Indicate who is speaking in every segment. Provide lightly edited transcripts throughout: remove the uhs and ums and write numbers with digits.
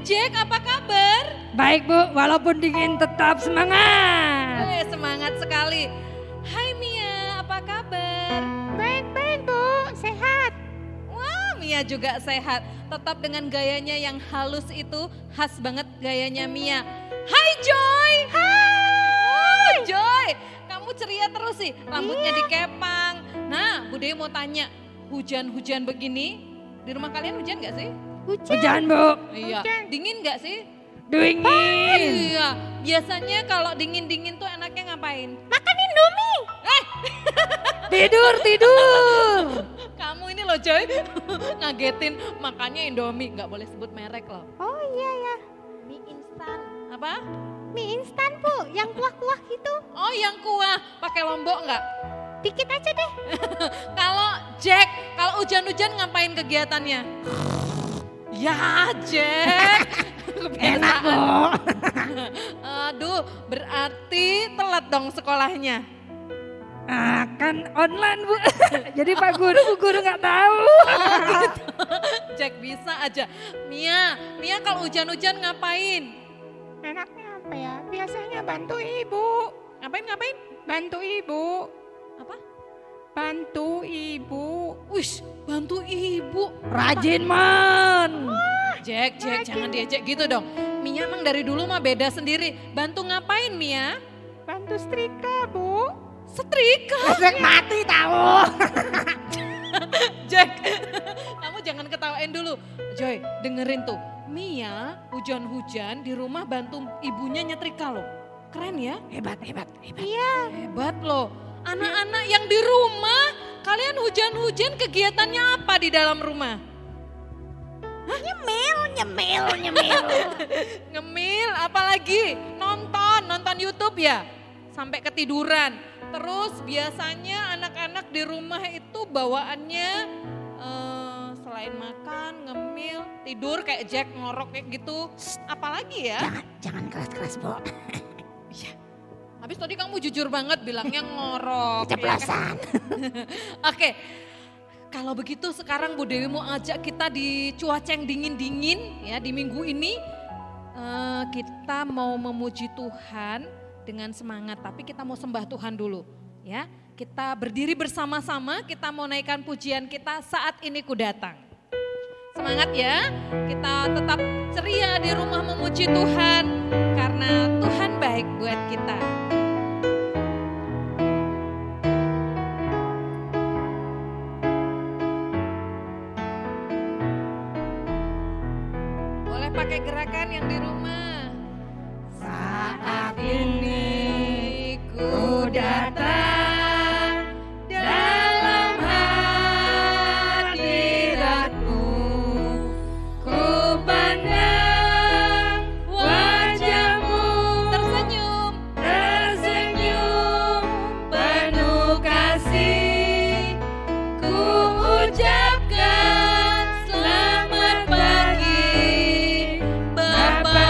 Speaker 1: Jack, apa kabar?
Speaker 2: Baik Bu, walaupun dingin tetap semangat.
Speaker 1: Semangat sekali. Hai Mia, apa kabar?
Speaker 3: Baik-baik Bu, sehat.
Speaker 1: Wah, Mia juga sehat. Tetap dengan gayanya yang halus itu, khas banget gayanya Mia. Hai Joy. Hai Joy, kamu ceria terus sih, rambutnya dikepang. Nah, Bu Dewi mau tanya, hujan-hujan begini, di rumah kalian hujan gak sih?
Speaker 2: Hujan Bu.
Speaker 1: Iya, dingin gak sih?
Speaker 2: Dingin.
Speaker 1: Iya, biasanya kalau dingin-dingin tuh enaknya ngapain?
Speaker 3: Makan Indomie.
Speaker 2: Tidur.
Speaker 1: Kamu ini loh Joy, ngagetin makannya Indomie, nggak boleh sebut merek loh.
Speaker 3: Oh iya ya,
Speaker 1: Mie instan. Apa?
Speaker 3: mie instan Bu, yang kuah-kuah gitu.
Speaker 1: Oh yang kuah, pakai lombok nggak?
Speaker 3: Dikit aja deh.
Speaker 1: Kalau Jack, kalau hujan-hujan ngapain kegiatannya? Ya Jack,
Speaker 2: Enak Bu.
Speaker 1: Aduh, berarti telat dong sekolahnya.
Speaker 2: Kan online Bu. Jadi Pak Guru, Bu Guru nggak tahu.
Speaker 1: Jack bisa aja. Mia kalau hujan-hujan ngapain?
Speaker 3: Enaknya apa ya? Biasanya bantu ibu.
Speaker 1: Ngapain?
Speaker 3: Bantu ibu.
Speaker 1: Apa?
Speaker 3: Bantu ibu.
Speaker 1: Wish, bantu ibu.
Speaker 2: Rajin man.
Speaker 1: Jack, jangan diajak gitu dong. Mia emang dari dulu mah beda sendiri. Bantu ngapain Mia?
Speaker 3: Bantu setrika Bu.
Speaker 1: Setrika.
Speaker 2: Esek mati tahu.
Speaker 1: Jack, kamu jangan ketawain dulu. Joy, dengerin tuh. Mia hujan-hujan di rumah bantu ibunya nyetrika loh. Keren ya?
Speaker 2: Hebat.
Speaker 3: Iya.
Speaker 1: Hebat loh. Anak-anak yang di rumah, kalian hujan-hujan kegiatannya apa di dalam rumah?
Speaker 3: Nyemil.
Speaker 1: Ngemil, apalagi nonton YouTube ya, sampai ketiduran. Terus biasanya anak-anak di rumah itu bawaannya selain makan, ngemil, tidur kayak Jack ngorok kayak gitu. Apalagi ya?
Speaker 2: Jangan keras-keras Bu.
Speaker 1: Iya. Habis tadi kamu jujur banget bilangnya ngorok.
Speaker 2: Keceplosan.
Speaker 1: Oke. Kalau begitu sekarang Bu Dewi mau ajak kita di cuaca yang dingin-dingin ya di minggu ini. Kita mau memuji Tuhan dengan semangat, tapi kita mau sembah Tuhan dulu ya. Kita berdiri bersama-sama, kita mau naikkan pujian kita Saat Ini Ku Datang. Semangat ya, kita tetap ceria di rumah memuji Tuhan karena Tuhan baik buat kita. Boleh pakai gerakan yang di rumah. Saat ini ku datang dalam hadirat-Mu, ku pandang wajah-Mu, tersenyum penuh kasih, ku ucapkan selamat pagi Bapa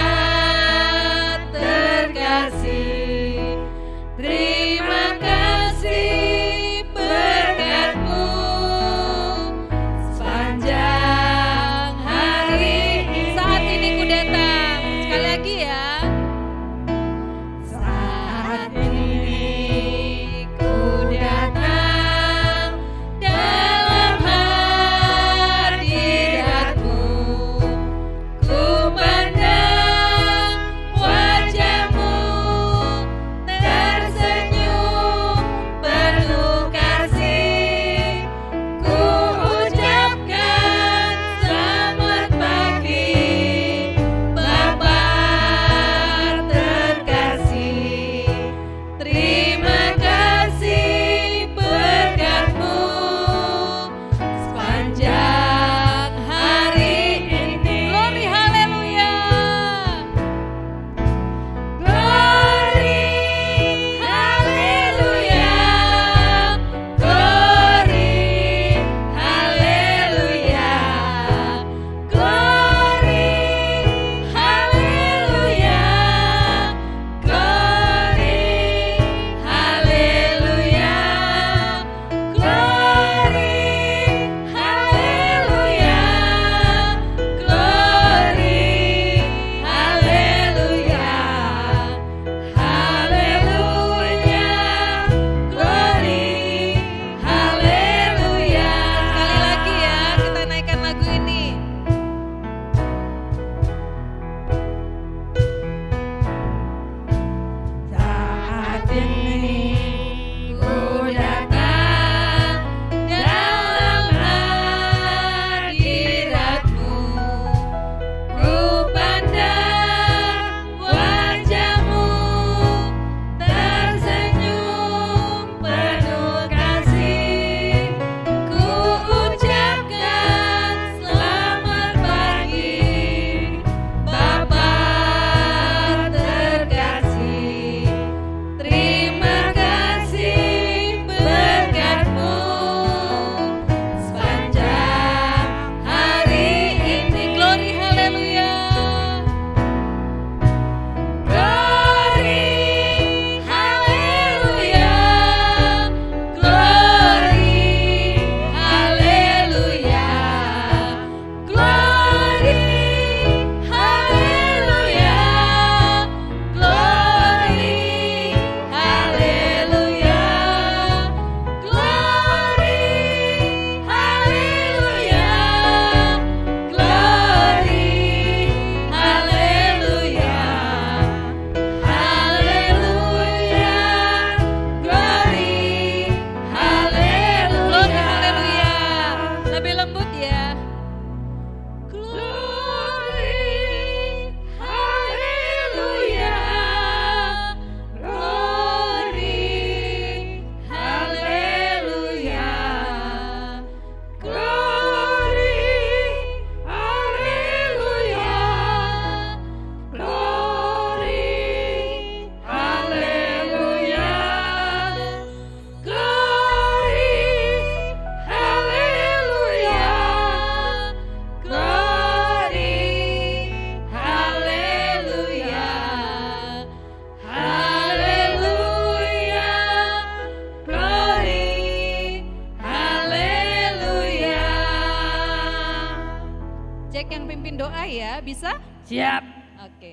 Speaker 1: bisa?
Speaker 2: Siap.
Speaker 1: Oke.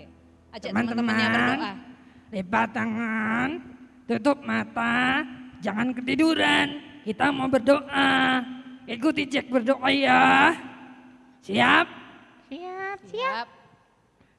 Speaker 1: Ajak teman-temannya berdoa.
Speaker 2: Teman-teman, lepas tangan, tutup mata, jangan ketiduran. Kita mau berdoa. Ikuti Jack berdoa ya. Siap?
Speaker 3: Siap.
Speaker 1: Siap.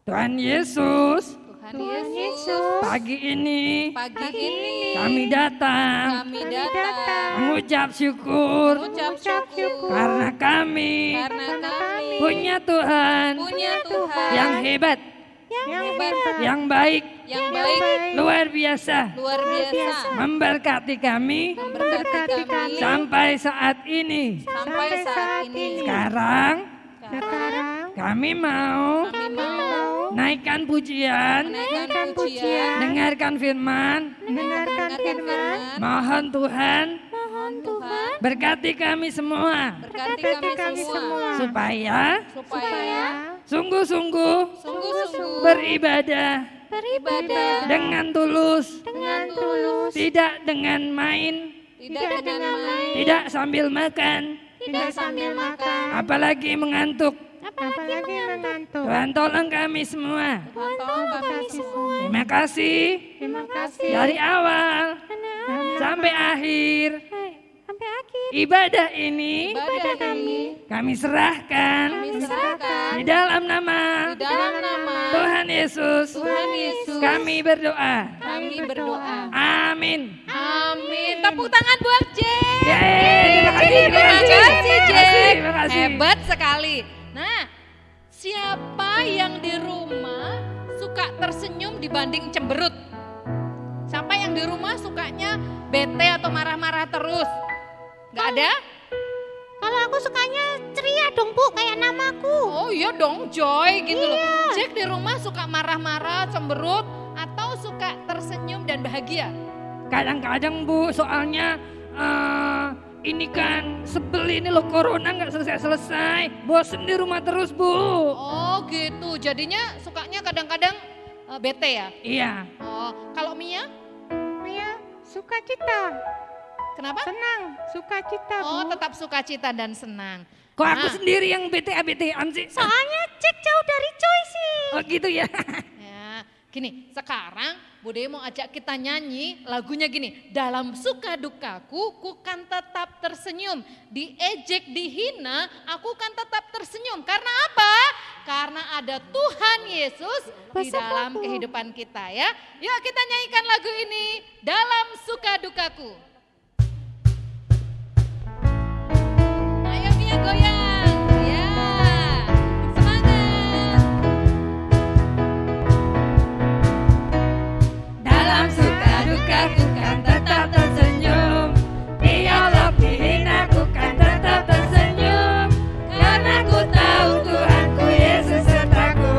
Speaker 2: Tuhan Yesus,
Speaker 1: Tuhan
Speaker 3: Tuhan
Speaker 1: Yesus.
Speaker 3: Yesus.
Speaker 2: pagi ini
Speaker 1: Pagi ini
Speaker 2: kami datang
Speaker 1: kami datang
Speaker 2: mengucap syukur
Speaker 1: mengucap syukur
Speaker 2: karena kami
Speaker 1: karena kami
Speaker 2: punya Tuhan
Speaker 1: punya Tuhan
Speaker 2: yang hebat,
Speaker 3: Yang
Speaker 1: hebat,
Speaker 2: yang baik,
Speaker 1: yang baik,
Speaker 2: luar biasa,
Speaker 1: luar biasa,
Speaker 2: memberkati kami
Speaker 1: memberkati kami
Speaker 2: sampai saat ini.
Speaker 1: sampai saat ini.
Speaker 2: Sekarang
Speaker 3: Sekarang
Speaker 2: kami mau
Speaker 1: Kami mau
Speaker 2: naikkan pujian,
Speaker 1: menaikkan pujian,
Speaker 2: dengarkan firman,
Speaker 3: mendengarkan firman,
Speaker 2: mohon Tuhan
Speaker 1: mohon Tuhan
Speaker 2: berkati kami semua
Speaker 1: berkati
Speaker 3: kami
Speaker 1: semua
Speaker 3: semua
Speaker 2: supaya
Speaker 1: supaya
Speaker 2: sungguh-sungguh
Speaker 1: sungguh-sungguh
Speaker 2: beribadah
Speaker 1: beribadah
Speaker 2: dengan tulus,
Speaker 1: dengan tulus,
Speaker 2: tidak dengan main,
Speaker 1: tidak dengan main,
Speaker 2: tidak sambil makan,
Speaker 1: tidak sambil makan,
Speaker 2: apalagi mengantuk.
Speaker 3: apalagi mengantuk.
Speaker 2: Tuhan tolong kami semua.
Speaker 1: Tuhan tolong kami semua.
Speaker 2: Terima kasih
Speaker 3: Terima kasih.
Speaker 2: dari awal sampai akhir.
Speaker 3: Sampai akhir.
Speaker 2: Ibadah ini
Speaker 1: Ibadah ini
Speaker 2: kami serahkan
Speaker 1: kami serahkan
Speaker 2: di dalam nama
Speaker 1: di dalam nama
Speaker 2: Tuhan Yesus.
Speaker 1: Tuhan Yesus.
Speaker 2: Kami berdoa.
Speaker 1: Kami berdoa.
Speaker 2: Amin.
Speaker 1: Amin. Tepuk tangan buat Jack.
Speaker 2: Yeay,
Speaker 1: Terima kasih Jack.
Speaker 2: Terima kasih.
Speaker 1: Hebat sekali. Nah, siapa yang di rumah suka tersenyum dibanding cemberut? Siapa yang di rumah sukanya bete atau marah-marah terus? Gak ada?
Speaker 3: Kalau aku sukanya ceria dong Bu, kayak namaku.
Speaker 1: Oh iya dong Joy gitu loh. Jack di rumah suka marah-marah, cemberut atau suka tersenyum dan bahagia?
Speaker 2: Kadang-kadang Bu, soalnya ini kan sebel ini loh, corona nggak selesai-selesai. Bosen di rumah terus Bu.
Speaker 1: Oh gitu, jadinya sukanya kadang-kadang bete ya?
Speaker 2: Iya.
Speaker 1: Oh, kalau Mia?
Speaker 3: Mia, sukacita,
Speaker 1: Kenapa?
Speaker 3: senang, sukacita Bu.
Speaker 1: Oh tetap sukacita dan senang.
Speaker 2: Kok aku
Speaker 1: Nah.
Speaker 2: sendiri yang bete-betean sih?
Speaker 3: Soalnya Jack jauh dari Joy sih.
Speaker 2: Oh gitu ya.
Speaker 1: Ya, gini, sekarang Bu Dewi mau ajak kita nyanyi lagunya gini. Dalam suka dukaku, ku kan tetap tersenyum. Diejek, dihina, aku kan tetap tersenyum. Karena apa? Karena ada Tuhan Yesus di dalam
Speaker 3: Bersamaku.
Speaker 1: kehidupan kita ya. Yuk kita nyanyikan lagu ini. Dalam suka dukaku. Ayo Mia goyang. Ya, semangat.
Speaker 2: Dalam suka duka ku kan tetap tersenyum. Dialog dihina ku kan tetap tersenyum. Karena ku tahu Tuhanku Yesus sertaku.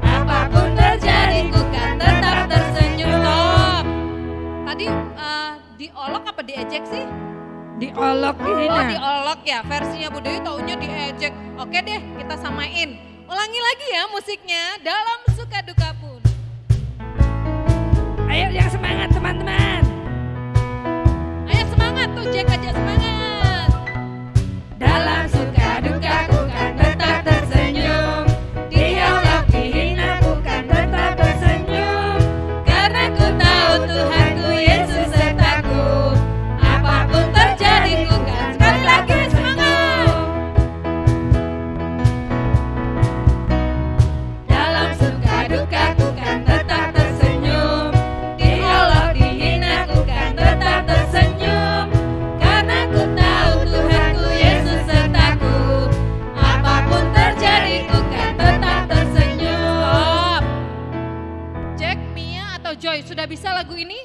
Speaker 2: Apapun terjadi ku kan tetap tersenyum.
Speaker 1: Stop. Tadi diolok apa diejek sih?
Speaker 2: Diolok
Speaker 1: Oh
Speaker 2: dihina.
Speaker 1: diolok ya, versinya Bu Dewi taunya diejek. Oke deh kita samain. Ulangi lagi ya musiknya, dalam suka duka pun.
Speaker 2: Ayo yang semangat teman-teman.
Speaker 1: Ayo semangat tuh Jack aja semangat.
Speaker 2: Dalam suka duka ku kan tetap tersenyum. Diolok dihina ku kan tetap tersenyum. Karena ku tahu Tuhanku Yesus sertaku. Apapun terjadi ku kan sekali lagi semangat. Dalam suka duka ku kan tetap tersenyum. Diolok dihina ku kan tetap tersenyum. Karena ku tahu Tuhanku Yesus sertaku. Apapun terjadi ku kan tetap tersenyum.
Speaker 1: Jack, Mia atau Joy sudah bisa lagu ini?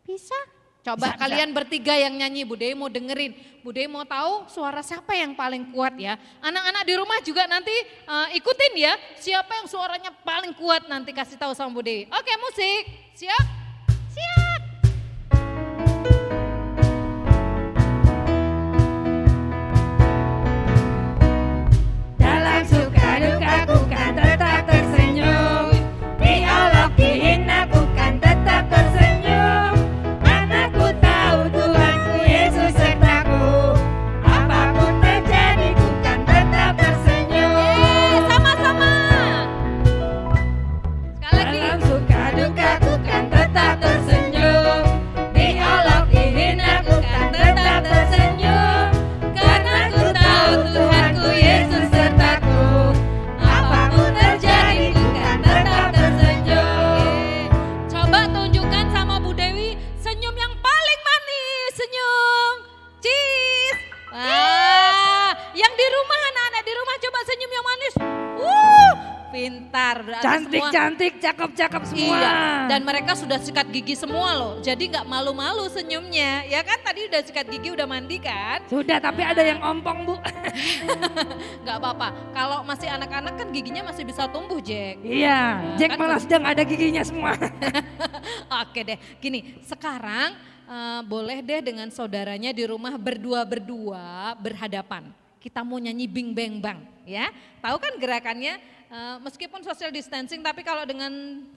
Speaker 3: Bisa?
Speaker 1: Coba
Speaker 2: Bisa,
Speaker 1: kalian bertiga yang nyanyi, Bu Dewi mau dengerin. Bu Dewi mau tahu suara siapa yang paling kuat ya. Anak-anak di rumah juga nanti ikutin ya. Siapa yang suaranya paling kuat nanti kasih tahu sama Bu Dewi. Oke musik, siap? Siap.
Speaker 2: Dalam suka duka ku kan tetap tersenyum. Diolok dihina ku kan tetap tersenyum. Karena ku tahu Tuhanku Yesus sertaku. Apapun terjadi ku kan tetap tersenyum.
Speaker 1: Sama-sama. semua.
Speaker 2: Cantik, cakep semua.
Speaker 1: Iya, dan mereka sudah sikat gigi semua loh. Jadi nggak malu-malu senyumnya. Ya kan tadi udah sikat gigi, udah mandi kan?
Speaker 2: Sudah, tapi ada yang ompong Bu.
Speaker 1: Nggak apa-apa. Kalau masih anak-anak kan giginya masih bisa tumbuh, Jack.
Speaker 2: Iya, Jack
Speaker 1: kan
Speaker 2: malah sedang ada giginya semua.
Speaker 1: Oke deh, gini sekarang boleh deh dengan saudaranya di rumah berdua berhadapan. Kita mau nyanyi Bing Bang Bang ya. Tahu kan gerakannya meskipun social distancing tapi kalau dengan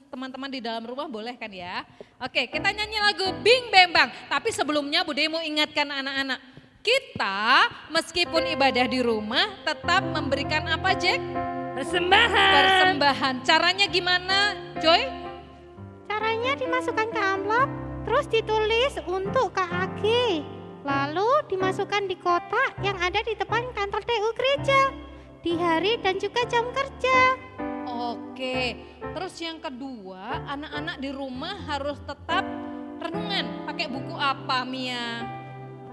Speaker 1: teman-teman di dalam rumah boleh kan ya. Oke kita nyanyi lagu Bing Bang Bang. Tapi sebelumnya Bu Dewi mau ingatkan anak-anak. Kita meskipun ibadah di rumah tetap memberikan apa Jack? Persembahan. Caranya gimana Joy?
Speaker 3: Caranya dimasukkan ke amplop, terus ditulis untuk Kak Agi. Lalu dimasukkan di kotak yang ada di depan kantor TU gereja. Di hari dan juga jam kerja.
Speaker 1: Oke, terus yang kedua anak-anak di rumah harus tetap renungan. Pakai buku apa Mia?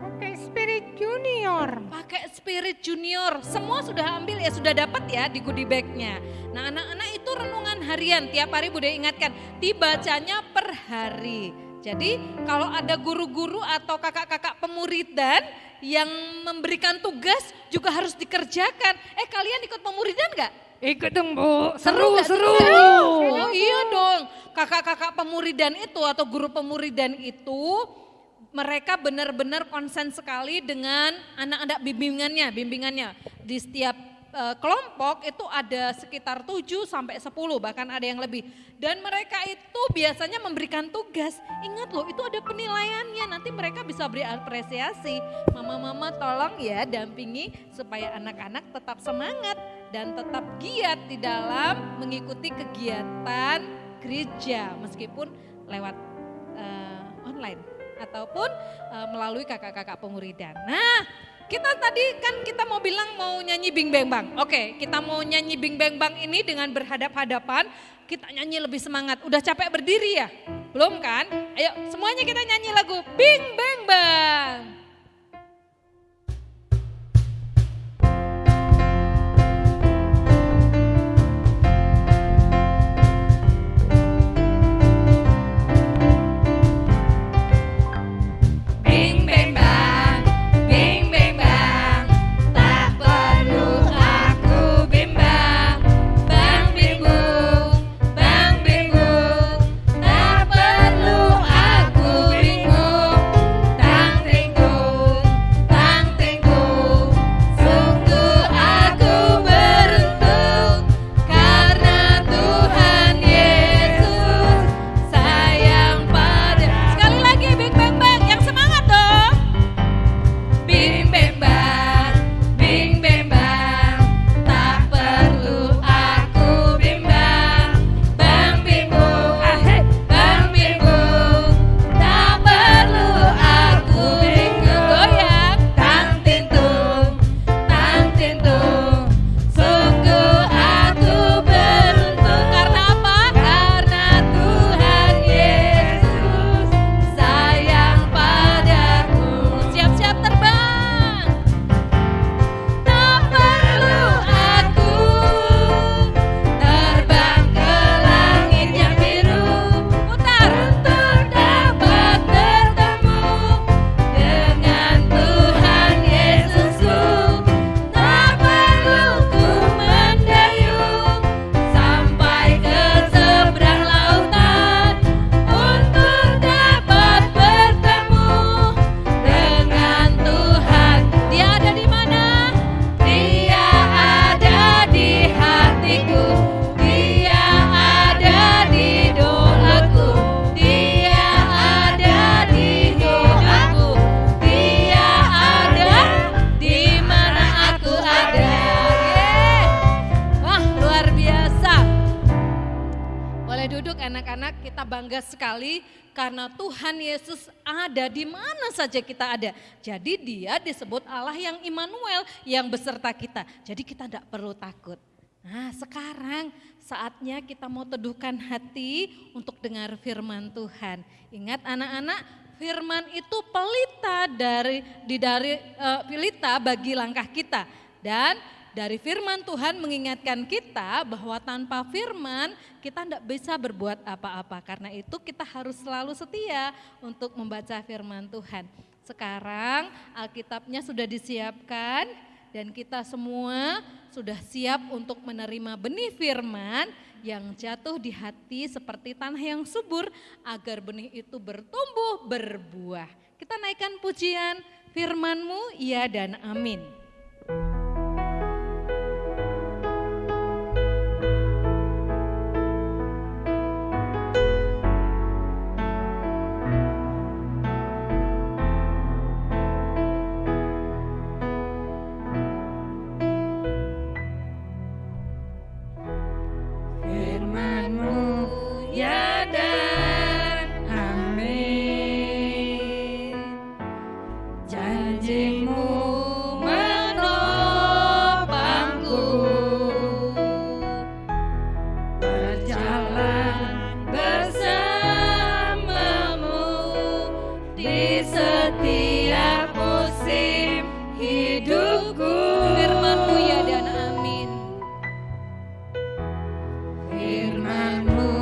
Speaker 3: Pakai Spirit Junior.
Speaker 1: Pakai Spirit Junior. Semua sudah ambil ya, sudah dapat ya di goodie bag-nya. Nah anak-anak itu renungan harian. Tiap hari Bude ingatkan, dibacanya per hari. Jadi kalau ada guru-guru atau kakak-kakak pemuridan yang memberikan tugas juga harus dikerjakan. Kalian ikut pemuridan nggak?
Speaker 2: Ikut dong Bu,
Speaker 1: Seru nggak?
Speaker 2: seru.
Speaker 1: Oh iya dong, kakak-kakak pemuridan itu atau guru pemuridan itu mereka benar-benar konsen sekali dengan anak-anak bimbingannya. Di setiap kelompok itu ada sekitar 7 sampai 10 bahkan ada yang lebih. Dan mereka itu biasanya memberikan tugas. Ingat loh itu ada penilaiannya, nanti mereka bisa beri apresiasi. Mama-mama tolong ya dampingi supaya anak-anak tetap semangat dan tetap giat di dalam mengikuti kegiatan gereja meskipun lewat online ataupun melalui kakak-kakak pemuridan. Nah, kita tadi kan kita mau bilang mau nyanyi Bing Bang Bang. Oke, kita mau nyanyi Bing Bang Bang ini dengan berhadap-hadapan. Kita nyanyi lebih semangat. Udah capek berdiri ya? Belum kan? Ayo semuanya kita nyanyi lagu Bing Bang Bang.
Speaker 2: Bing bang bang, bing bang bang, tak perlu aku bimbang. Bang bing bung, tak perlu aku bingung. Tang ting tung, sungguh aku beruntung karena Tuhan Yesus sayang pada.
Speaker 1: Sekali lagi Bing Bang Bang yang semangat dong.
Speaker 2: Bing bang bang, tak perlu aku bimbang. Bang bing bung, tak perlu aku bingung.
Speaker 1: Goyang.
Speaker 2: Tang tin tung, sungguh aku beruntung.
Speaker 1: Karena apa?
Speaker 2: Karena Tuhan Yesus sayang padaku.
Speaker 1: Siap-siap terbang.
Speaker 2: Tak perlu aku terbang ke langit yang biru,
Speaker 1: Putar.
Speaker 2: untuk dapat bertemu dengan Tuhan Yesusku. Tak perlu ku mendayung sampai ke seberang lautan, untuk dapat bertemu dengan Tuhan.
Speaker 1: Dia ada di mana?
Speaker 2: Dia ada di hatiku, Dia ada di doaku, Dia ada di doaku, Dia ada di mana aku ada.
Speaker 1: Wah luar biasa. Boleh duduk anak-anak, kita bangga sekali karena Tuhan Yesus ada di mana saja kita ada. Jadi dia disebut Allah yang Immanuel, yang beserta kita. Jadi kita tidak perlu takut. Nah sekarang saatnya kita mau teduhkan hati untuk dengar firman Tuhan. Ingat anak-anak, firman itu pelita pelita bagi langkah kita. Dan dari firman Tuhan mengingatkan kita bahwa tanpa firman kita tidak bisa berbuat apa-apa. Karena itu kita harus selalu setia untuk membaca firman Tuhan. Sekarang Alkitabnya sudah disiapkan dan kita semua sudah siap untuk menerima benih firman yang jatuh di hati seperti tanah yang subur agar benih itu bertumbuh berbuah. Kita naikkan pujian firman-Mu, ya dan amin.
Speaker 2: Ya dan amin. Janji-Mu menopangku, berjalan bersama-Mu di setiap musim hidupku.
Speaker 1: Firman-Mu, ya dan amin.
Speaker 2: Firman-Mu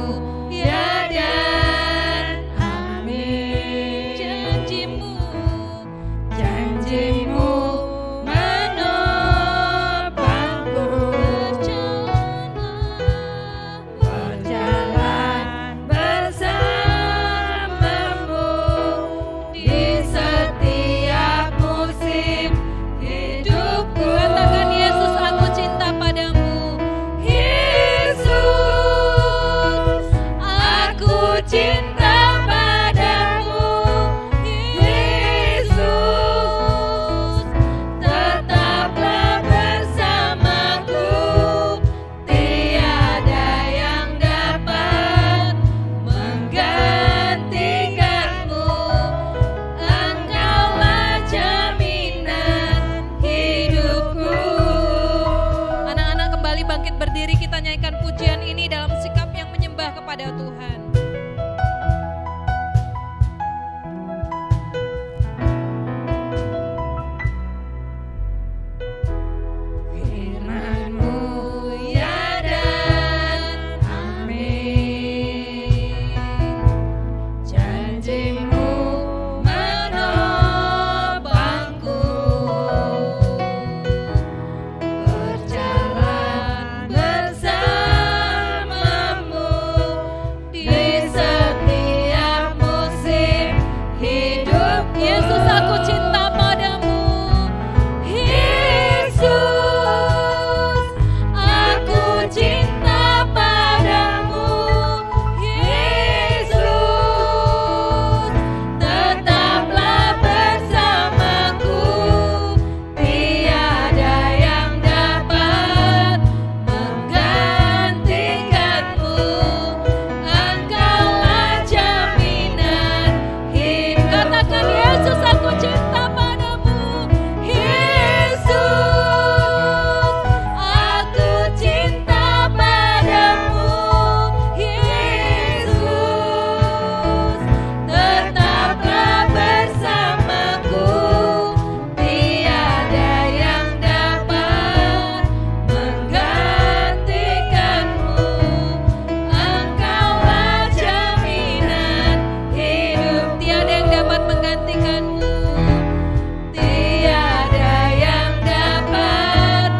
Speaker 2: ya dan amin. Janji-Mu menopangku, berjalan bersama-Mu di setiap musim hidupku.
Speaker 1: Katakan, Yesus, aku cinta padamu.
Speaker 2: Yesus, aku cinta padamu. Yesus, tetaplah bersamaku. Tiada yang dapat menggantikanmu. Engkaulah jaminan hidupku.
Speaker 1: Anak-anak kembali bangkit berdiri, kita nyanyikan pujian ini dalam sikap yang menyembah kepada Tuhan.
Speaker 2: Firman-Mu ya dan amin. Janji-Mu menopangku, berjalan bersama-Mu di setiap musim hidupku.
Speaker 1: Yesus, aku cinta padamu.
Speaker 2: Yesus, aku cinta padamu. Yesus, tetaplah bersamaku. Tiada yang dapat menggantikanmu. Engkaulah jaminan hidup.
Speaker 1: Katakan, Yesus, aku cinta padamu.
Speaker 2: Yesus, aku cinta padamu. Yesus, tetaplah bersamaku. Tiada yang dapat menggantikanmu. Engkaulah jaminan hidup.
Speaker 1: Tiada yang dapat menggantikanmu.
Speaker 2: Tiada yang dapat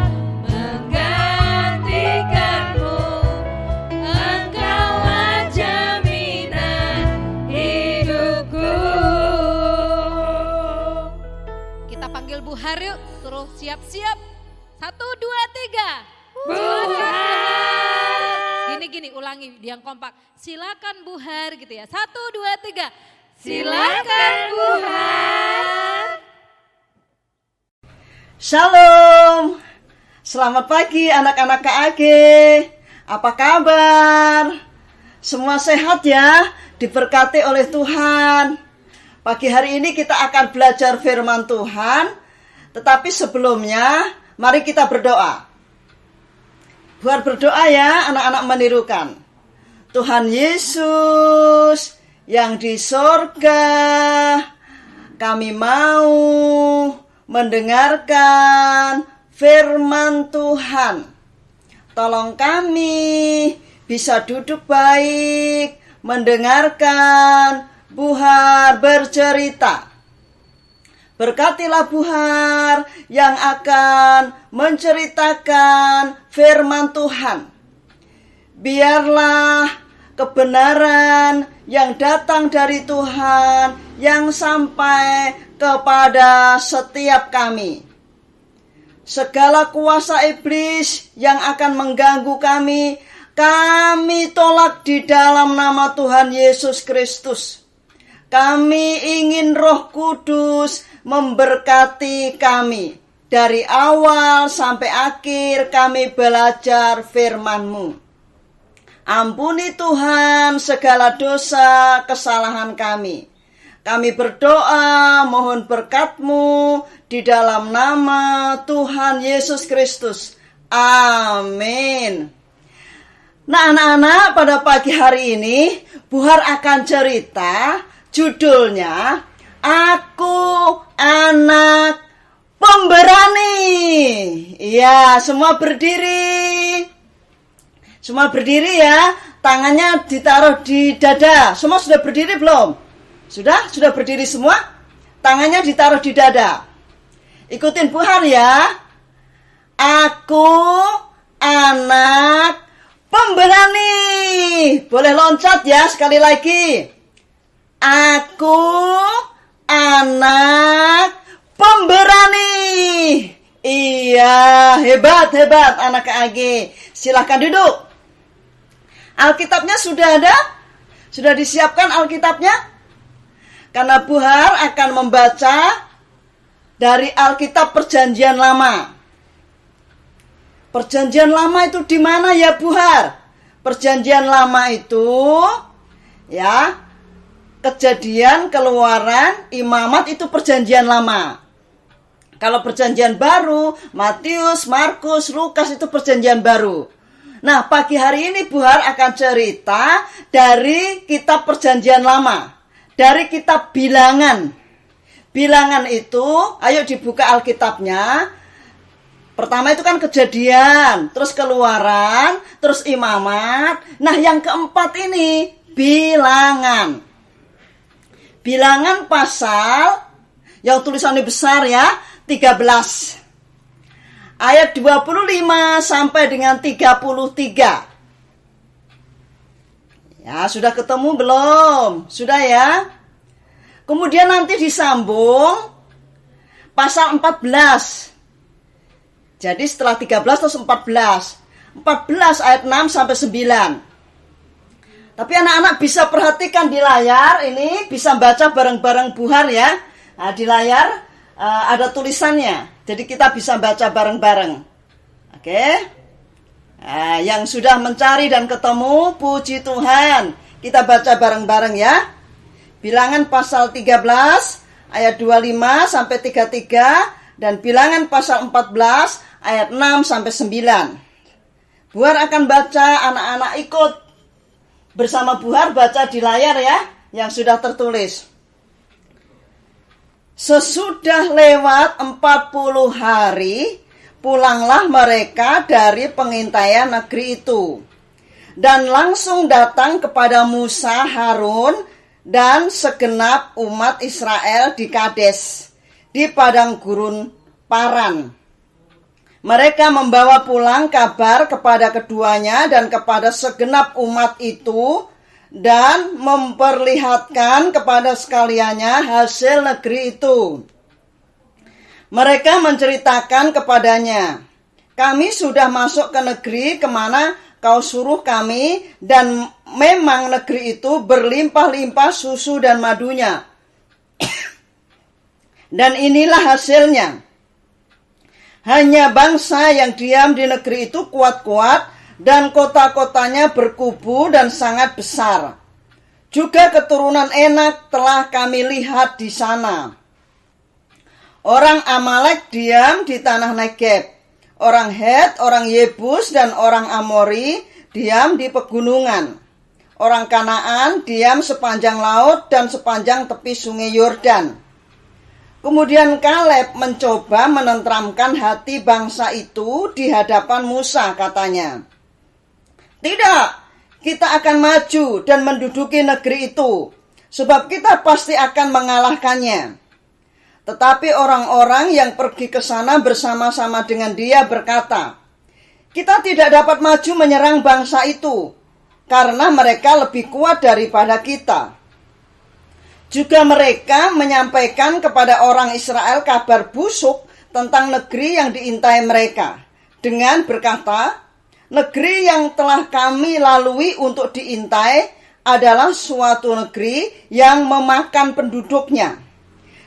Speaker 2: menggantikanmu. Engkaulah jaminan hidupku.
Speaker 1: Kita panggil Bu Har yuk, suruh siap-siap. 1, 2, 3.
Speaker 2: Buhar,
Speaker 1: Gini, ulangi yang kompak. Silakan Bu Har gitu ya. 1, 2, 3.
Speaker 2: silakan Buhar.
Speaker 4: Shalom, selamat pagi anak-anak KAG. Apa kabar? Semua sehat ya, diberkati oleh Tuhan. Pagi hari ini kita akan belajar firman Tuhan. Tetapi sebelumnya, mari kita berdoa. Buat berdoa ya, anak-anak menirukan. Tuhan Yesus yang di sorga, kami mau mendengarkan firman Tuhan. Tolong kami bisa duduk baik, mendengarkan Buhar bercerita. Berkatilah Buhar yang akan menceritakan firman Tuhan. Biarlah kebenaran yang datang dari Tuhan yang sampai kepada setiap kami. Segala kuasa iblis yang akan mengganggu kami tolak di dalam nama Tuhan Yesus Kristus. Kami ingin Roh Kudus memberkati kami. Dari awal sampai akhir kami belajar firman-Mu. Ampuni Tuhan segala dosa kesalahan kami. Kami berdoa mohon berkat-Mu di dalam nama Tuhan Yesus Kristus. Amin. Nah anak-anak, pada pagi hari ini Buhar akan cerita, judulnya Aku Anak Pemberani. Ya, semua berdiri. Semua berdiri ya, tangannya ditaruh di dada. Semua sudah berdiri belum? Sudah berdiri semua? Tangannya ditaruh di dada. Ikutin Buhar ya. Aku anak pemberani. Boleh loncat ya sekali lagi. Aku anak pemberani. Iya, hebat anak KAG. Silahkan duduk. Alkitabnya sudah ada? Sudah disiapkan Alkitabnya? Karena Buhar akan membaca dari Alkitab Perjanjian Lama. Perjanjian Lama itu di mana ya Buhar? Perjanjian Lama itu ya Kejadian, Keluaran, Imamat itu Perjanjian Lama. Kalau Perjanjian Baru, Matius, Markus, Lukas itu Perjanjian Baru. Nah, pagi hari ini Buhar akan cerita dari kitab Perjanjian Lama, dari kitab Bilangan. Bilangan itu, ayo dibuka Alkitabnya. Pertama itu kan Kejadian, terus Keluaran, terus Imamat. Nah, yang keempat ini Bilangan. Bilangan pasal yang tulisannya besar ya, 13. Ayat 25 sampai dengan 33. Ya, sudah ketemu belum? Sudah ya? Kemudian nanti disambung pasal 14. Jadi setelah 13 terus 14. 14 ayat 6 sampai 9. Tapi anak-anak bisa perhatikan di layar ini, bisa baca bareng-bareng Buhar ya. Nah, di layar ada tulisannya. Jadi kita bisa baca bareng-bareng. Oke? Nah, yang sudah mencari dan ketemu, puji Tuhan. Kita baca bareng-bareng ya. Bilangan pasal 13 ayat 25 sampai 33 dan Bilangan pasal 14 ayat 6 sampai 9. Buhar akan baca, anak-anak ikut bersama Buhar baca di layar ya, yang sudah tertulis. Sesudah lewat 40 hari, pulanglah mereka dari pengintaian negeri itu. Dan langsung datang kepada Musa, Harun, dan segenap umat Israel di Kades, di padang gurun Paran. Mereka membawa pulang kabar kepada keduanya dan kepada segenap umat itu, dan memperlihatkan kepada sekaliannya hasil negeri itu. Mereka menceritakan kepadanya, kami sudah masuk ke negeri kemana kau suruh kami, dan memang negeri itu berlimpah-limpah susu dan madunya. Dan inilah hasilnya. Hanya bangsa yang diam di negeri itu kuat-kuat, dan kota-kotanya berkubu dan sangat besar. Juga keturunan Enak telah kami lihat di sana. Orang Amalek diam di tanah Negeb. Orang Het, orang Yebus, dan orang Amori diam di pegunungan. Orang Kanaan diam sepanjang laut dan sepanjang tepi sungai Yordan. Kemudian Kaleb mencoba menenteramkan hati bangsa itu di hadapan Musa, katanya, "Tidak, kita akan maju dan menduduki negeri itu, sebab kita pasti akan mengalahkannya." Tetapi orang-orang yang pergi ke sana bersama-sama dengan dia berkata, "Kita tidak dapat maju menyerang bangsa itu, karena mereka lebih kuat daripada kita." Juga mereka menyampaikan kepada orang Israel kabar busuk tentang negeri yang diintai mereka, dengan berkata, "Negeri yang telah kami lalui untuk diintai adalah suatu negeri yang memakan penduduknya.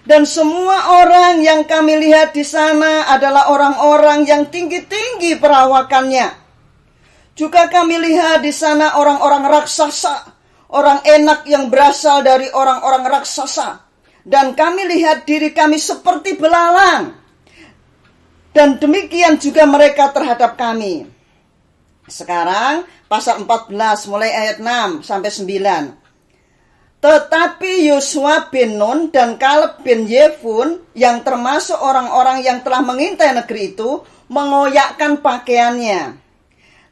Speaker 4: Dan semua orang yang kami lihat di sana adalah orang-orang yang tinggi-tinggi perawakannya. Juga kami lihat di sana orang-orang raksasa, orang enak yang berasal dari orang-orang raksasa. Dan kami lihat diri kami seperti belalang. Dan demikian juga mereka terhadap kami." Sekarang pasal 14 mulai ayat 6 sampai 9. Tetapi Yosua bin Nun dan Kaleb bin Yefun yang termasuk orang-orang yang telah mengintai negeri itu mengoyakkan pakaiannya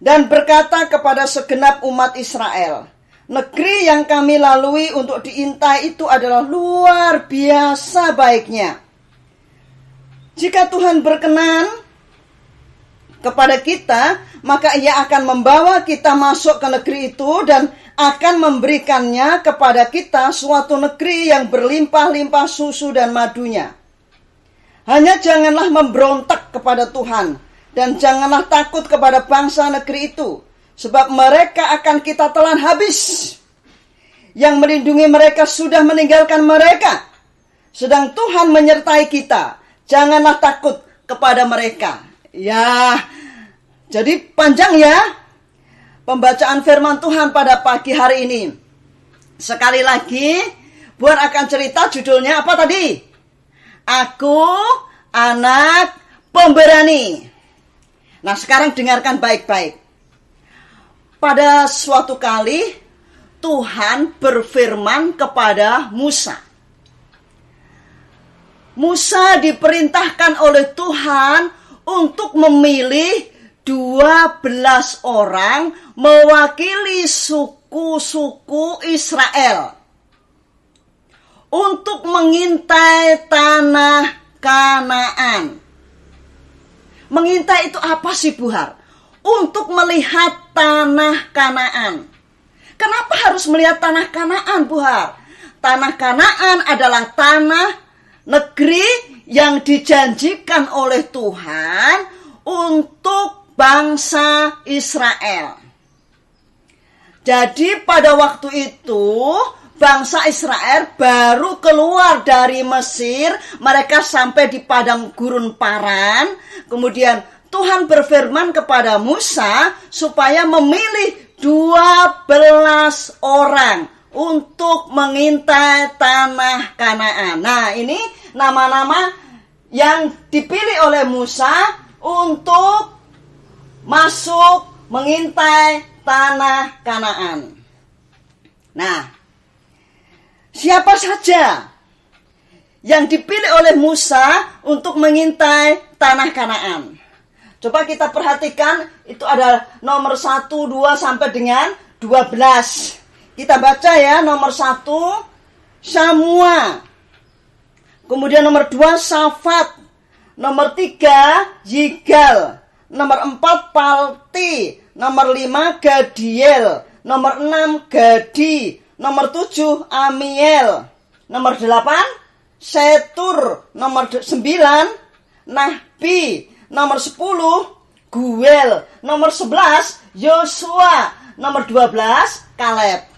Speaker 4: dan berkata kepada segenap umat Israel, "Negeri yang kami lalui untuk diintai itu adalah luar biasa baiknya. Jika Tuhan berkenan kepada kita, maka Ia akan membawa kita masuk ke negeri itu dan akan memberikannya kepada kita suatu negeri yang berlimpah-limpah susu dan madunya. Hanya janganlah memberontak kepada Tuhan dan janganlah takut kepada bangsa negeri itu, sebab mereka akan kita telan habis. Yang melindungi mereka sudah meninggalkan mereka, sedang Tuhan menyertai kita. Janganlah takut kepada mereka." Ya, jadi panjang ya pembacaan firman Tuhan pada pagi hari ini. Sekali lagi, Buar akan cerita, judulnya apa tadi? Aku anak pemberani. Nah, sekarang dengarkan baik-baik. Pada suatu kali, Tuhan berfirman kepada Musa. Musa diperintahkan oleh Tuhan untuk memilih 12 orang mewakili suku-suku Israel untuk mengintai tanah Kanaan. Mengintai itu apa sih, Buhar? Untuk melihat tanah Kanaan. Kenapa harus melihat tanah Kanaan, Buhar? Tanah Kanaan adalah tanah negeri yang dijanjikan oleh Tuhan untuk bangsa Israel. Jadi pada waktu itu bangsa Israel baru keluar dari Mesir, mereka sampai di padang gurun Paran. Kemudian Tuhan berfirman kepada Musa supaya memilih 12 orang untuk mengintai tanah Kanaan. Nah, ini nama-nama yang dipilih oleh Musa untuk masuk mengintai tanah Kanaan. Nah, siapa saja yang dipilih oleh Musa untuk mengintai tanah Kanaan? Coba kita perhatikan, itu ada nomor 1, 2 sampai dengan 12. Kita baca ya, nomor 1 Samua, kemudian nomor 2 Safat, nomor 3 Yigal, nomor 4 Palti, nomor 5 Gadiel, nomor 6 Gadi, nomor 7 Amiel, nomor 8 Setur, nomor 9 Nahbi, nomor 10 Guel, nomor 11 Yosua, nomor 12 Kaleb.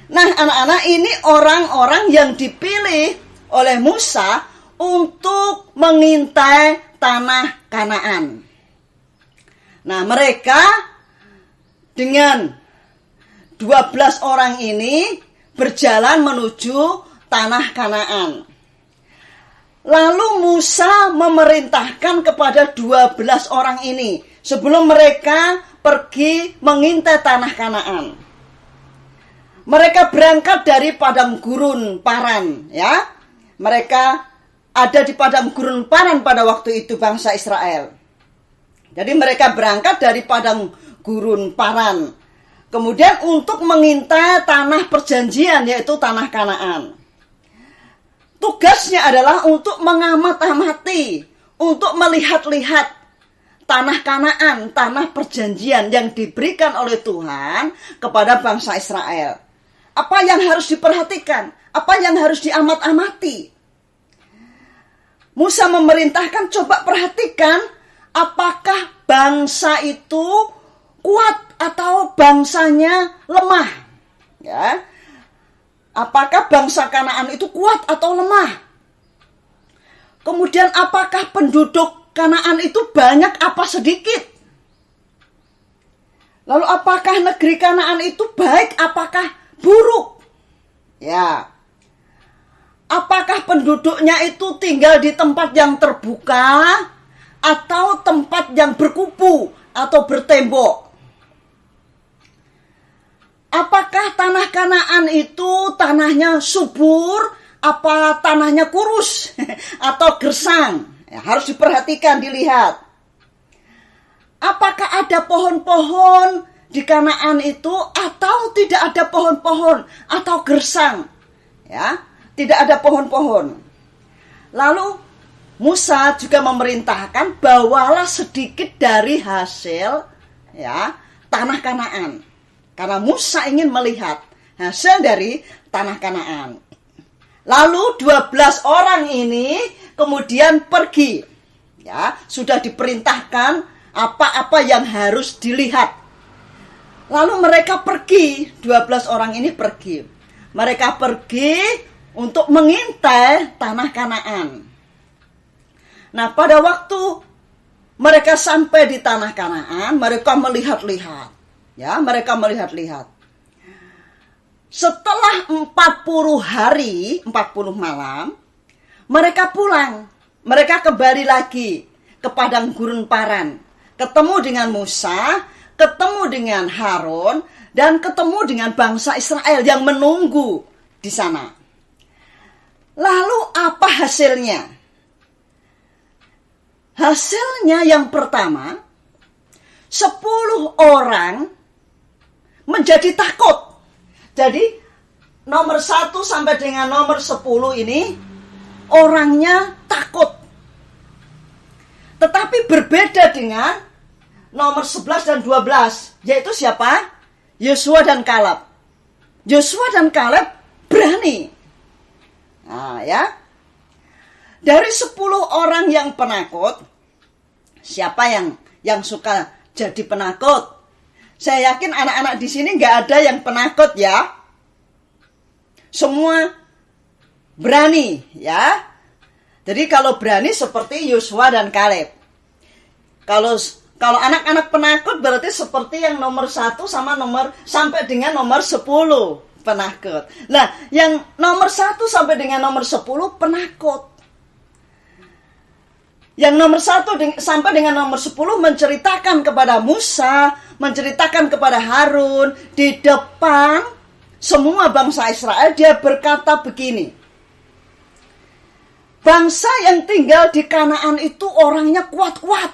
Speaker 4: Nah, anak-anak, ini orang-orang yang dipilih oleh Musa untuk mengintai tanah Kanaan. Nah, mereka dengan 12 orang ini berjalan menuju tanah Kanaan. Lalu Musa memerintahkan kepada 12 orang ini sebelum mereka pergi mengintai tanah Kanaan. Mereka berangkat dari padang gurun Paran, ya. Mereka ada di padang gurun Paran pada waktu itu bangsa Israel. Jadi mereka berangkat dari padang gurun Paran. Kemudian untuk mengintai tanah perjanjian, yaitu tanah Kanaan. Tugasnya adalah untuk mengamati, untuk melihat-lihat tanah Kanaan, tanah perjanjian yang diberikan oleh Tuhan kepada bangsa Israel. Apa yang harus diperhatikan? Apa yang harus diamat-amati? Musa memerintahkan, coba perhatikan apakah bangsa itu kuat atau bangsanya lemah. Ya. Apakah bangsa Kanaan itu kuat atau lemah? Kemudian apakah penduduk Kanaan itu banyak apa sedikit? Lalu apakah negeri Kanaan itu baik, apakah buruk? Ya. Apakah penduduknya itu tinggal di tempat yang terbuka atau tempat yang berkubu atau bertembok? Apakah tanah Kanaan itu tanahnya subur, apa tanahnya kurus atau gersang? Ya, harus diperhatikan, dilihat. Apakah ada pohon-pohon di Kanaan itu atau tidak ada pohon-pohon atau gersang? Ya, tidak ada pohon-pohon. Lalu Musa juga memerintahkan, bawalah sedikit dari hasil ya tanah Kanaan. Karena Musa ingin melihat hasil dari tanah Kanaan. Lalu 12 orang ini kemudian pergi. Ya, sudah diperintahkan apa-apa yang harus dilihat. Lalu mereka pergi, 12 orang ini pergi. Mereka pergi untuk mengintai tanah Kanaan. Nah, pada waktu mereka sampai di tanah Kanaan, mereka melihat-lihat. Ya, mereka melihat-lihat. Setelah 40 hari, 40 malam, mereka pulang. Mereka kembali lagi ke padang gurun Paran. Ketemu dengan Musa, ketemu dengan Harun, dan ketemu dengan bangsa Israel yang menunggu di sana. Lalu apa hasilnya? Hasilnya yang pertama, 10 orang menjadi takut. Jadi nomor 1 sampai dengan nomor 10 ini orangnya takut. Tetapi berbeda dengan nomor 11 dan 12. Yaitu siapa? Yosua dan Kaleb. Yosua dan Kaleb berani. Nah, ya. Dari 10 orang yang penakut, siapa yang suka jadi penakut? Saya yakin anak-anak di sini nggak ada yang penakut ya. Semua berani ya. Jadi kalau berani seperti Yosua dan Kaleb. Kalau anak-anak penakut berarti seperti yang nomor 1 sampai dengan nomor 10 penakut. Nah, yang nomor 1 sampai dengan nomor 10 penakut. Yang nomor 1 sampai dengan nomor 10 menceritakan kepada Musa, menceritakan kepada Harun di depan semua bangsa Israel. Dia berkata begini, bangsa yang tinggal di Kanaan itu orangnya kuat-kuat,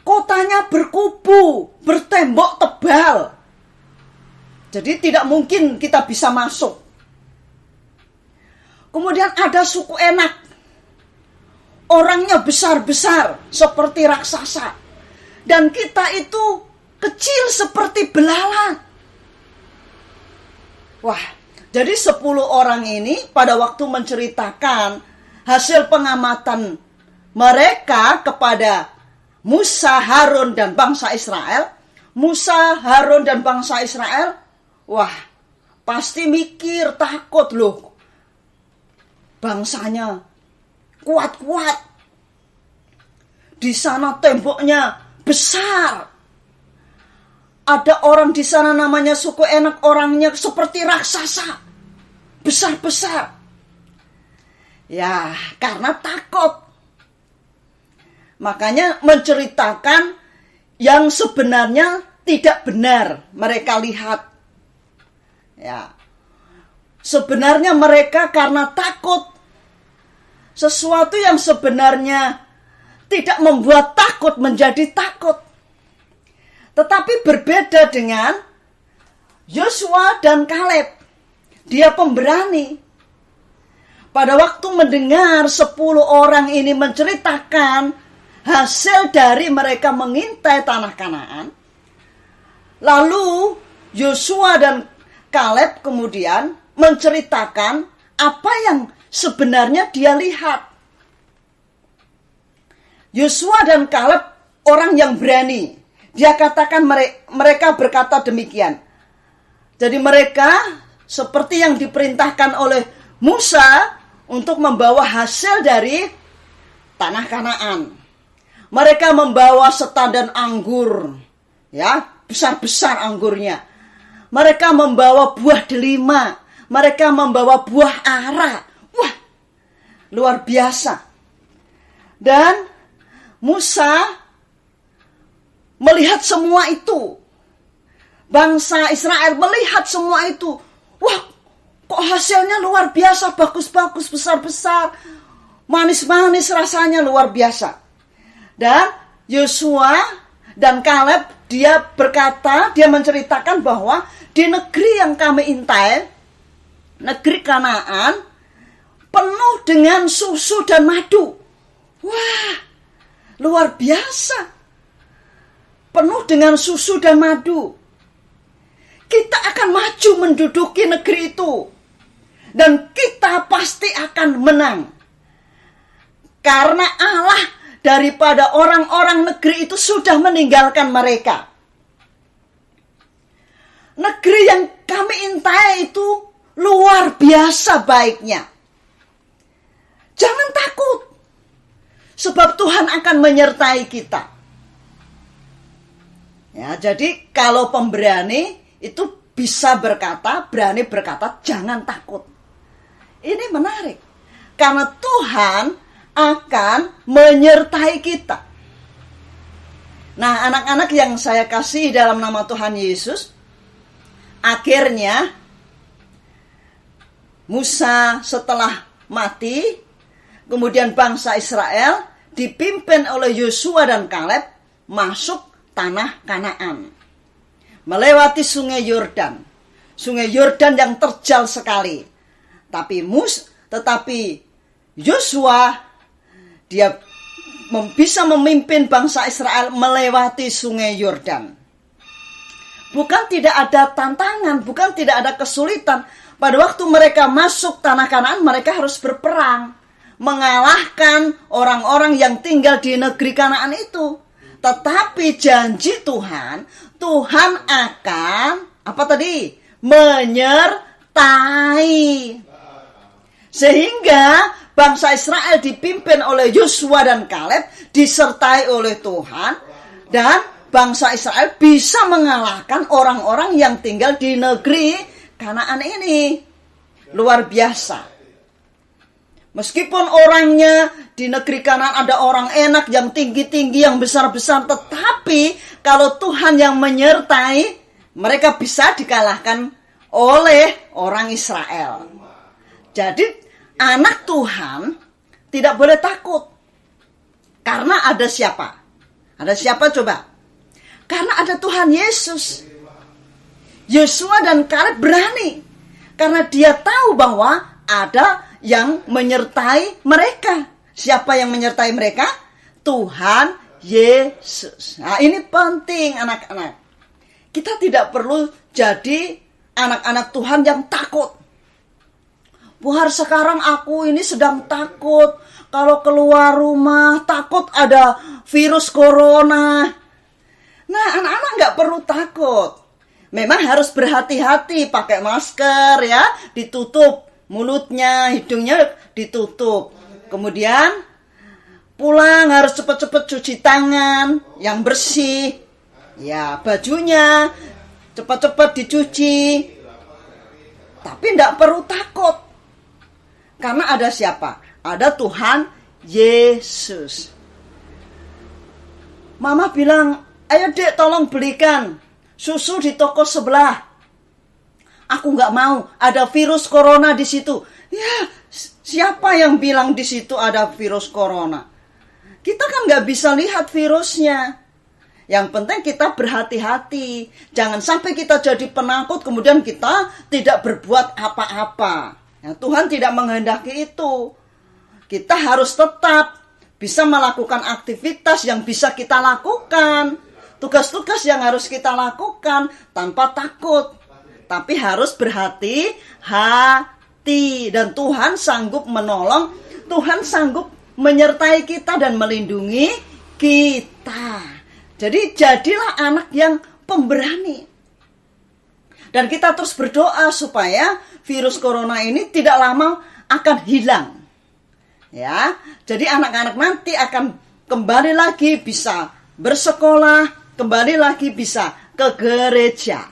Speaker 4: kotanya berkubu, bertembok tebal, jadi tidak mungkin kita bisa masuk. Kemudian ada suku Enak, orangnya besar-besar seperti raksasa, dan kita itu kecil seperti belalang. Wah, jadi 10 orang ini pada waktu menceritakan hasil pengamatan mereka kepada Musa, Harun, dan bangsa Israel. Musa, Harun, dan bangsa Israel, wah, pasti mikir, takut loh. Bangsanya kuat-kuat. Di sana temboknya besar. Ada orang di sana namanya suku Enak, orangnya seperti raksasa. Besar-besar. Ya, karena takut. Makanya menceritakan yang sebenarnya tidak benar mereka lihat. Ya. sebenarnya mereka karena takut. Sesuatu yang sebenarnya tidak membuat takut menjadi takut. Tetapi berbeda dengan Yosua dan Kaleb. Dia pemberani. Pada waktu mendengar 10 orang ini menceritakan hasil dari mereka mengintai tanah Kanaan, lalu Yosua dan Kaleb kemudian menceritakan apa yang sebenarnya dia lihat. Yosua dan Kaleb orang yang berani. Dia katakan mereka berkata demikian. Jadi mereka seperti yang diperintahkan oleh Musa untuk membawa hasil dari tanah Kanaan. Mereka membawa setandan anggur, ya, besar-besar anggurnya. Mereka membawa buah delima, mereka membawa buah ara. Wah, luar biasa. Dan Musa melihat semua itu. Bangsa Israel melihat semua itu. Wah, kok hasilnya luar biasa, bagus-bagus, besar-besar, manis-manis, rasanya luar biasa. Dan Yosua dan Kaleb, dia menceritakan bahwa di negeri yang kami intai, negeri Kanaan, penuh dengan susu dan madu. Wah, luar biasa. Penuh dengan susu dan madu. Kita akan maju menduduki negeri itu. Dan kita pasti akan menang. Karena Allah daripada orang-orang negeri itu sudah meninggalkan mereka. Negeri yang kami intai itu luar biasa baiknya. Jangan takut. Sebab Tuhan akan menyertai kita. Ya, jadi kalau pemberani itu bisa berkata, berani berkata, jangan takut. Ini menarik. Karena Tuhan akan menyertai kita. Nah, anak-anak yang saya kasih dalam nama Tuhan Yesus, akhirnya Musa setelah mati, kemudian bangsa Israel dipimpin oleh Yosua dan Kaleb masuk tanah Kanaan. Melewati sungai Yordan. Sungai Yordan yang terjal sekali. Tetapi Yosua dia bisa memimpin bangsa Israel melewati sungai Yordan. Bukan tidak ada tantangan, bukan tidak ada kesulitan. Pada waktu mereka masuk tanah Kanaan, mereka harus berperang. Mengalahkan orang-orang yang tinggal di negeri Kanaan itu. Tetapi janji Tuhan akan menyertai. Sehingga bangsa Israel dipimpin oleh Yosua dan Kaleb, disertai oleh Tuhan, dan bangsa Israel bisa mengalahkan orang-orang yang tinggal di negeri Kanaan ini. Luar biasa. Meskipun orangnya di negeri Kanaan ada orang enak, yang tinggi-tinggi, yang besar-besar, tetapi kalau Tuhan yang menyertai, mereka bisa dikalahkan oleh orang Israel. Jadi anak Tuhan tidak boleh takut. Karena ada siapa? Ada siapa coba? Karena ada Tuhan Yesus. Yosua dan Kaleb berani. Karena dia tahu bahwa ada yang menyertai mereka. Siapa yang menyertai mereka? Tuhan Yesus. Nah, ini penting anak-anak. Kita tidak perlu jadi anak-anak Tuhan yang takut. Buhar, sekarang aku ini sedang takut. Kalau keluar rumah takut ada virus corona. Nah, anak-anak gak perlu takut. Memang harus berhati-hati, pakai masker ya, ditutup mulutnya, hidungnya ditutup. Kemudian pulang harus cepat-cepat cuci tangan yang bersih. Ya, bajunya cepat-cepat dicuci. Tapi tidak perlu takut. Karena ada siapa? Ada Tuhan Yesus. Mama bilang, ayo dek tolong belikan susu di toko sebelah. Aku nggak mau ada virus corona di situ. Ya, siapa yang bilang di situ ada virus corona? Kita kan nggak bisa lihat virusnya. Yang penting kita berhati-hati. Jangan sampai kita jadi penakut kemudian kita tidak berbuat apa-apa. Ya, Tuhan tidak menghendaki itu. Kita harus tetap bisa melakukan aktivitas yang bisa kita lakukan. Tugas-tugas yang harus kita lakukan tanpa takut. Tapi harus berhati-hati. Dan Tuhan sanggup menolong. Tuhan sanggup menyertai kita dan melindungi kita. Jadi jadilah anak yang pemberani. Dan kita terus berdoa supaya virus corona ini tidak lama akan hilang. Ya, jadi anak-anak nanti akan kembali lagi bisa bersekolah, kembali lagi bisa ke gereja.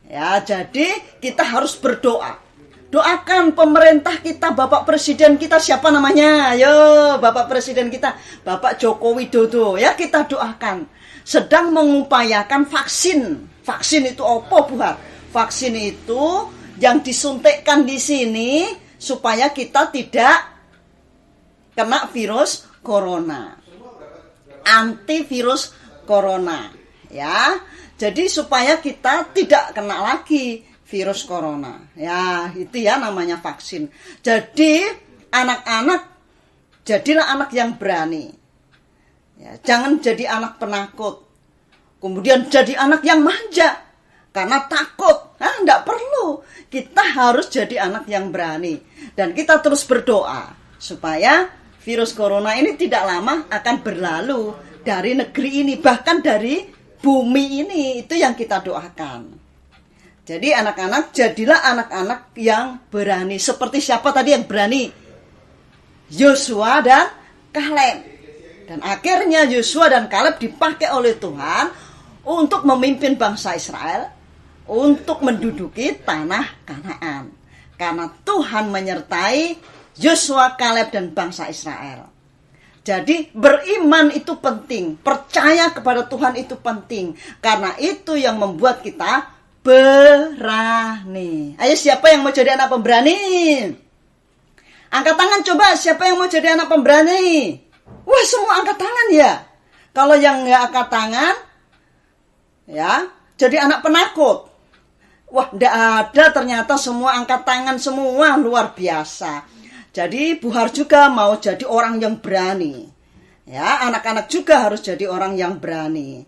Speaker 4: Ya, jadi kita harus berdoa. Doakan pemerintah kita, Bapak Presiden kita, siapa namanya? Ayo, Bapak Presiden kita, Bapak Joko Widodo. Ya, kita doakan. Sedang mengupayakan vaksin. Vaksin itu apa, Buhat? Vaksin itu yang disuntikkan di sini supaya kita tidak kena virus corona. Antivirus corona. Ya, jadi supaya kita tidak kena lagi virus corona. Ya, itu ya namanya vaksin. Jadi anak-anak, jadilah anak yang berani. Ya, jangan jadi anak penakut. Kemudian jadi anak yang manja karena takut. Nah, enggak perlu. Kita harus jadi anak yang berani. Dan kita terus berdoa supaya virus corona ini tidak lama akan berlalu dari negeri ini, bahkan dari bumi ini. Itu yang kita doakan. Jadi anak-anak, jadilah anak-anak yang berani. Seperti siapa tadi yang berani? Yosua dan Kaleb. Dan akhirnya Yosua dan Kaleb dipakai oleh Tuhan untuk memimpin bangsa Israel untuk menduduki tanah Kanaan. Karena Tuhan menyertai Yosua, Kaleb dan bangsa Israel. Jadi beriman itu penting, percaya kepada Tuhan itu penting. Karena itu yang membuat kita berani. Ayo, siapa yang mau jadi anak pemberani? Angkat tangan coba, siapa yang mau jadi anak pemberani? Wah, semua angkat tangan ya. Kalau yang nggak angkat tangan, ya, jadi anak penakut. Wah, nggak ada, ternyata semua angkat tangan semua, luar biasa. Jadi Buhar juga mau jadi orang yang berani. Ya, anak-anak juga harus jadi orang yang berani.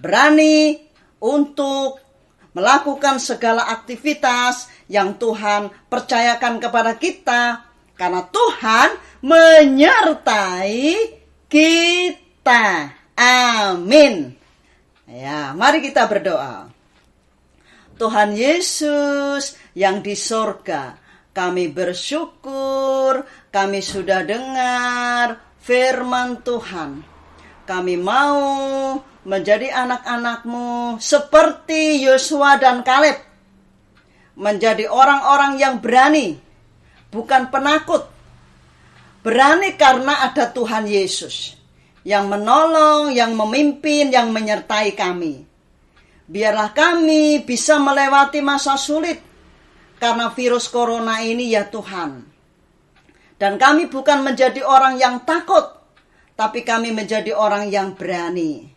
Speaker 4: Berani untuk melakukan segala aktivitas yang Tuhan percayakan kepada kita. Karena Tuhan menyertai kita. Amin. Ya, mari kita berdoa. Tuhan Yesus yang di sorga, kami bersyukur, kami sudah dengar firman Tuhan. Kami mau menjadi anak-anak-Mu seperti Yosua dan Kaleb. Menjadi orang-orang yang berani, bukan penakut. Berani karena ada Tuhan Yesus yang menolong, yang memimpin, yang menyertai kami. Biarlah kami bisa melewati masa sulit karena virus corona ini ya Tuhan. Dan kami bukan menjadi orang yang takut, tapi kami menjadi orang yang berani.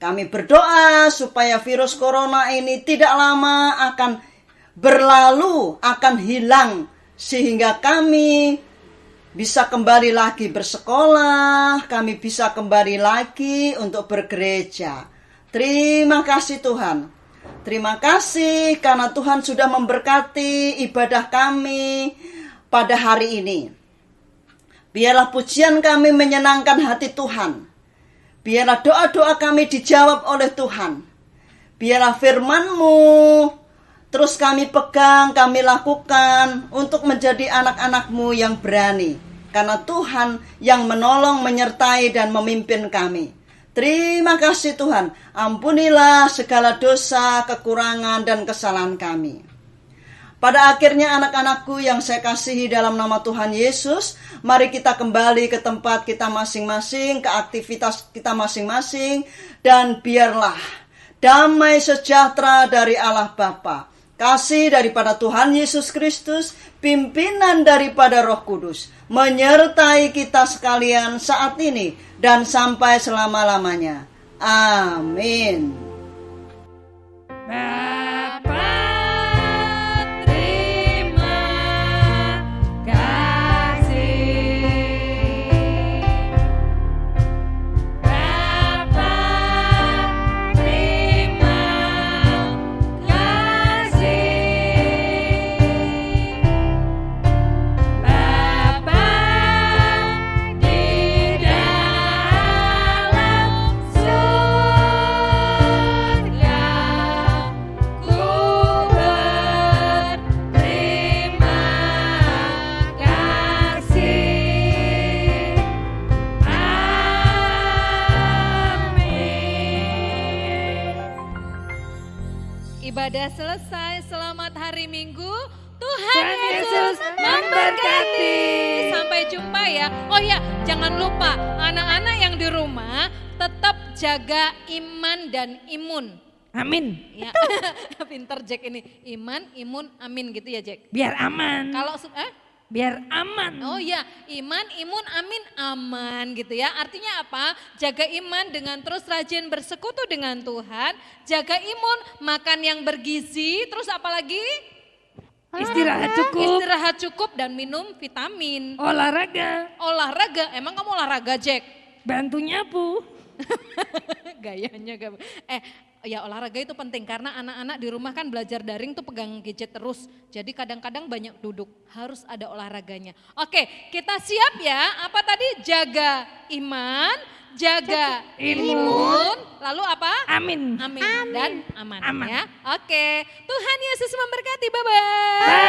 Speaker 4: Kami berdoa supaya virus corona ini tidak lama akan berlalu, akan hilang. Sehingga kami bisa kembali lagi bersekolah, kami bisa kembali lagi untuk bergereja. Terima kasih Tuhan. Terima kasih karena Tuhan sudah memberkati ibadah kami pada hari ini. Biarlah pujian kami menyenangkan hati Tuhan. Biarlah doa-doa kami dijawab oleh Tuhan. Biarlah firman-Mu terus kami pegang, kami lakukan untuk menjadi anak-anak-Mu yang berani. Karena Tuhan yang menolong, menyertai dan memimpin kami. Terima kasih Tuhan, ampunilah segala dosa, kekurangan, dan kesalahan kami. Pada akhirnya anak-anakku yang saya kasihi dalam nama Tuhan Yesus, mari kita kembali ke tempat kita masing-masing, ke aktivitas kita masing-masing, dan biarlah damai sejahtera dari Allah Bapa, kasih daripada Tuhan Yesus Kristus, pimpinan daripada Roh Kudus, menyertai kita sekalian saat ini dan sampai selama-lamanya. Amin.
Speaker 2: Bapa, terima kasih. Bapa, terima kasih. Bapa di dalam surga, ku berterima kasih. Amin.
Speaker 1: Ibadah selesai, selamat hari Minggu. Tuhan
Speaker 2: Tuhan
Speaker 1: Yesus
Speaker 2: Yesus
Speaker 1: memberkati.
Speaker 2: memberkati.
Speaker 1: Sampai jumpa ya. Oh ya, jangan lupa anak-anak yang di rumah tetap jaga iman dan imun.
Speaker 2: Amin.
Speaker 1: Ya. Pinter Jack ini. Iman, imun, amin gitu ya Jack.
Speaker 2: Biar aman.
Speaker 1: Kalau
Speaker 2: Biar aman.
Speaker 1: oh ya, iman, imun, amin, aman gitu ya. Artinya apa? Jaga iman dengan terus rajin bersekutu dengan Tuhan. Jaga imun, makan yang bergizi. Terus apa lagi?
Speaker 2: Istirahat cukup.
Speaker 1: Istirahat cukup dan minum vitamin.
Speaker 2: Olahraga.
Speaker 1: Olahraga, emang kamu olahraga Jack?
Speaker 2: Bantu nyapu.
Speaker 1: Gayanya gak. Ya olahraga itu penting karena anak-anak di rumah kan belajar daring tuh pegang gadget terus. Jadi kadang-kadang banyak duduk, harus ada olahraganya. Oke, kita siap ya. Apa tadi? Jaga iman, jaga imun, lalu apa?
Speaker 2: Amin.
Speaker 1: Amin dan aman,
Speaker 2: Aman.
Speaker 1: ya. Oke, Tuhan Yesus memberkati. Bye-bye.
Speaker 2: Bye.